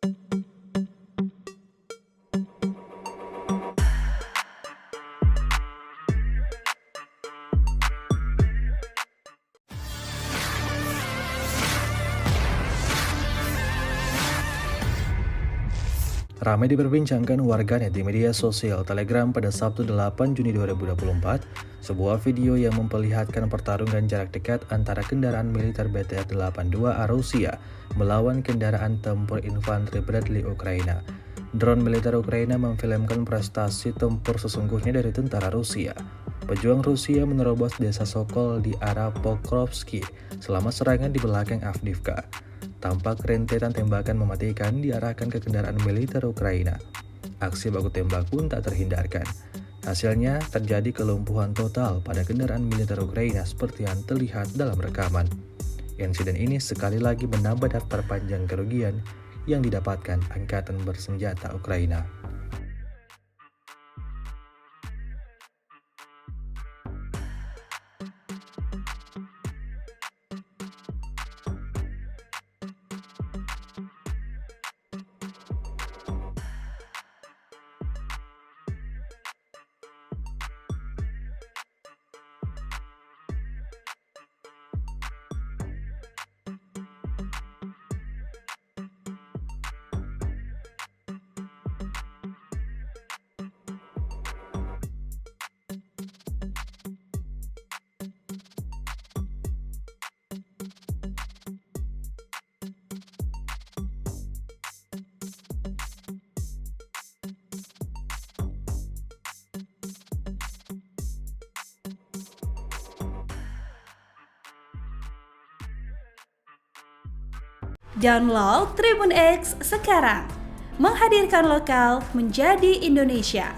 Ramai diperbincangkan warganet di media sosial Telegram pada Sabtu 8 Juni 2024, sebuah video yang memperlihatkan pertarungan jarak dekat antara kendaraan militer BTR-82A Rusia melawan kendaraan tempur infanteri Bradley Ukraina. Drone militer Ukraina memfilmkan prestasi tempur sesungguhnya dari tentara Rusia. Pejuang Rusia menerobos desa Sokol di arah Pokrovsky selama serangan di belakang Avdiivka. Tampak rentetan tembakan mematikan diarahkan ke kendaraan militer Ukraina. Aksi baku tembak pun tak terhindarkan. Hasilnya terjadi kelumpuhan total pada kendaraan militer Ukraina seperti yang terlihat dalam rekaman. Insiden ini sekali lagi menambah daftar panjang kerugian yang didapatkan angkatan bersenjata Ukraina. Download Tribun X sekarang, menghadirkan lokal menjadi Indonesia.